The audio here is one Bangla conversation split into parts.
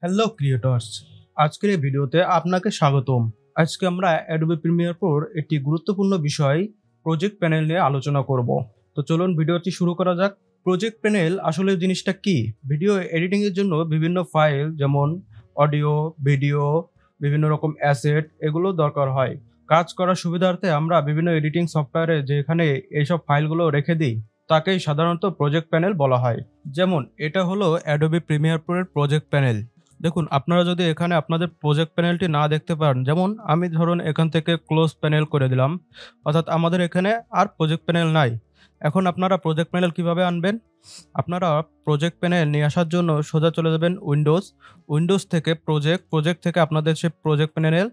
হ্যালো ক্রিয়েটর্স, আজকের এই ভিডিওতে আপনাকে স্বাগতম। আজকে আমরা অ্যাডোবি প্রিমিয়ার প্রোর একটি গুরুত্বপূর্ণ বিষয় প্রজেক্ট প্যানেল নিয়ে আলোচনা করব। তো চলুন ভিডিওটি শুরু করা যাক। প্রজেক্ট প্যানেল আসলে জিনিসটা কি? ভিডিও এডিটিং এর জন্য বিভিন্ন ফাইল যেমন অডিও, ভিডিও, বিভিন্ন রকম অ্যাসেট এগুলো দরকার হয়। কাজ করার সুবিধার্থে আমরা বিভিন্ন এডিটিং সফটওয়্যারে যেখানে এইসব ফাইলগুলো রেখে দিই তাকেই সাধারণত প্রজেক্ট প্যানেল বলা হয়। যেমন এটা হলো অ্যাডোবি প্রিমিয়ার প্রোর প্রজেক্ট প্যানেল। দেখুন, আপনারা যদি এখানে আপনাদের প্রজেক্ট প্যানেলটি না দেখতে পারেন, যেমন আমি ধরুন এখান থেকে ক্লোজ প্যানেল করে দিলাম, অর্থাৎ আমাদের এখানে আর প্রজেক্ট প্যানেল নাই। এখন আপনারা প্রজেক্ট প্যানেল কিভাবে আনবেন? আপনারা প্রজেক্ট প্যানেল নিয়ে আসার জন্য সোজা চলে যাবেন উইন্ডোজ থেকে প্রজেক্ট থেকে আপনাদের সেই প্রজেক্ট প্যানেলের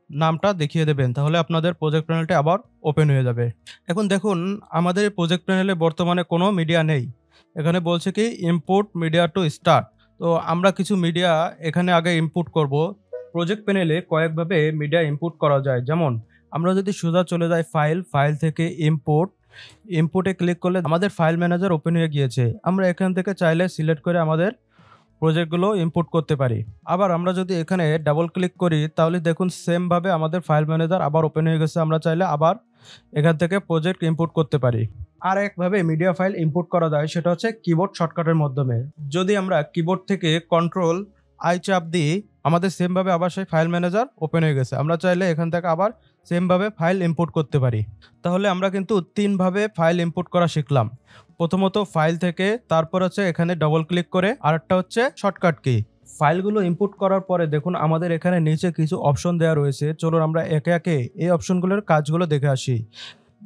নামটা দেখিয়ে দেবেন, তাহলে আপনাদের প্রজেক্ট প্যানেলটি আবার ওপেন হয়ে যাবে। এখন দেখুন, আমাদের প্রজেক্ট প্যানেলে বর্তমানে কোনো মিডিয়া নেই। এখানে বলছে কি ইম্পোর্ট মিডিয়া টু স্টার্ট। তো আমরা কিছু মিডিয়া এখানে আগে ইনপুট করব। প্রজেক্ট প্যানেলে কয়েকভাবে মিডিয়া ইনপুট করা যায়। যেমন আমরা যদি সোজা চলে যাই ফাইল থেকে ইম্পোর্টে ক্লিক করলে আমাদের ফাইল ম্যানেজার ওপেন হয়ে গিয়েছে। আমরা এখান থেকে চাইলে সিলেক্ট করে আমাদের প্রজেক্টগুলো ইম্পোর্ট করতে পারি। আবার আমরা যদি এখানে ডাবল ক্লিক করি তাহলে দেখুন সেমভাবে আমাদের ফাইল ম্যানেজার আবার ওপেন হয়ে গেছে। আমরা চাইলে আবার এখান থেকে প্রজেক্ট ইম্পোর্ট করতে পারি। আর একভাবে মিডিয়া ফাইল ইম্পোর্ট করা যায়, সেটা হচ্ছে কিবোর্ড শর্টকাটের মাধ্যমে। যদি আমরা কিবোর্ড থেকে কন্ট্রোল আই চাপ দিই, আমাদের সেমভাবে আবার সেই ফাইল ম্যানেজার ওপেন হয়ে গেছে। আমরা চাইলে এখান থেকে আবার সেমভাবে ফাইল ইম্পোর্ট করতে পারি। তাহলে আমরা কিন্তু তিনভাবে ফাইল ইম্পোর্ট করা শিখলাম। প্রথমত ফাইল থেকে, তারপর হচ্ছে এখানে ডবল ক্লিক করে, আরেকটা হচ্ছে শর্টকাট কি। ফাইলগুলো ইনপুট করার পরে দেখুন আমাদের এখানে নিচে কিছু অপশন দেওয়া রয়েছে। চলুন আমরা একে একে এই অপশনগুলোর কাজগুলো দেখে আসি।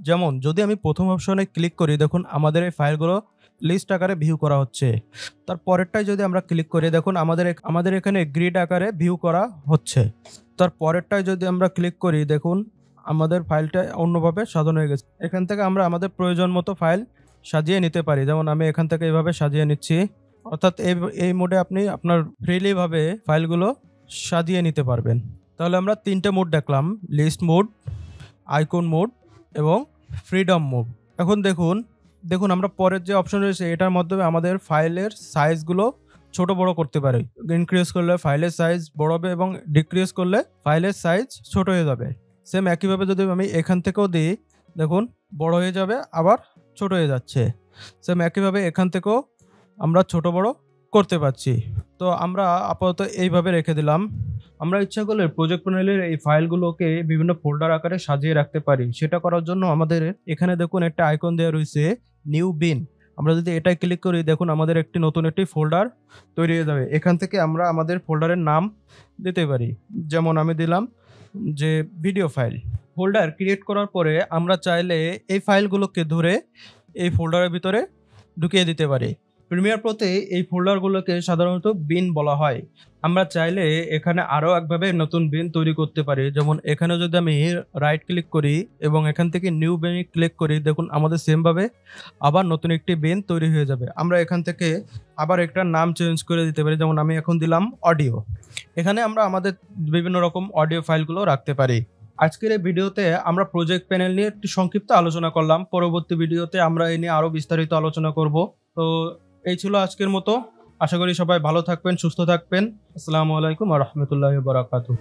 যেমন যদি আমি প্রথম অপশনে ক্লিক করি, দেখুন আমাদের এই ফাইলগুলো লিস্ট আকারে ভিউ করা হচ্ছে। তার পরেরটায় যদি আমরা ক্লিক করি, দেখুন আমাদের এখানে গ্রিড আকারে ভিউ করা হচ্ছে। তার পরেরটায় যদি আমরা ক্লিক করি, দেখুন আমাদের ফাইলটা অন্যভাবে সাজানো হয়ে গেছে। এখান থেকে আমরা আমাদের প্রয়োজন মতো ফাইল সাজিয়ে নিতে পারি। যেমন আমি এখান থেকে এইভাবে সাজিয়ে নিচ্ছি, অর্থাৎ এই মোডে আপনি আপনার ফ্রিলিভাবে ফাইলগুলো সাজিয়ে নিতে পারবেন। তাহলে আমরা তিনটে মোড দেখলাম, লিস্ট মোড, আইকন মোড এবং ফ্রিডম মোড। এখন দেখুন আমরা পরের যে অপশন রয়েছে এটার মাধ্যমে আমাদের ফাইলের সাইজগুলো ছোট বড় করতে পারি। ইনক্রিজ করলে ফাইলের সাইজ বড় হবে এবং ডিক্রিজ করলে ফাইলের সাইজ ছোট হয়ে যাবে। সেম একইভাবে যদি আমি এখান থেকেও দিই, দেখুন বড় হয়ে যাবে আবার ছোট হয়ে যাচ্ছে। সেম একইভাবে এখান থেকেও আমরা ছোট বড় করতে পারছি। তো আমরা আপাতত এইভাবে রেখে দিলাম। আমরা ইচ্ছা করলে প্রজেক্ট প্যানেলের এই ফাইলগুলোকে বিভিন্ন ফোল্ডার আকারে সাজিয়ে রাখতে পারি। সেটা করার জন্য আমাদের এখানে দেখুন একটা আইকন দেওয়া রয়েছে নিউ বিন। আমরা যদি এটাই ক্লিক করি, দেখুন আমাদের নতুন একটি ফোল্ডার তৈরি হয়ে যাবে। এখান থেকে আমরা আমাদের ফোল্ডারের নাম দিতে পারি। যেমন আমি দিলাম যে ভিডিও ফাইল। ফোল্ডার ক্রিয়েট করার পরে আমরা চাইলে এই ফাইলগুলোকে ধরে এই ফোল্ডারের ভিতরে ঢুকিয়ে দিতে পারি। প্রিমিয়ার প্রোতে এই ফোল্ডারগুলোকে সাধারণত বিন বলা হয়। আমরা চাইলে এখানে আরও একভাবে নতুন বিন তৈরি করতে পারি। যেমন এখানে যদি আমি রাইট ক্লিক করি এবং এখান থেকে নিউ বিন ক্লিক করি, দেখুন আমাদের সেমভাবে আবার নতুন একটি বিন তৈরি হয়ে যাবে। আমরা এখান থেকে আবার একটা নাম চেঞ্জ করে দিতে পারি। যেমন আমি এখন দিলাম অডিও। এখানে আমরা আমাদের বিভিন্ন রকম অডিও ফাইলগুলো রাখতে পারি। আজকের এই ভিডিওতে আমরা প্রজেক্ট প্যানেল নিয়ে একটু সংক্ষিপ্ত আলোচনা করলাম। পরবর্তী ভিডিওতে আমরা এই নিয়ে আরও বিস্তারিত আলোচনা করব। তো এই ছিল আজকের মতো। আশা করি সবাই ভালো থাকবেন, সুস্থ থাকবেন। আসসালামু আলাইকুম ওয়া রাহমাতুল্লাহি ওয়া বারাকাতুহু।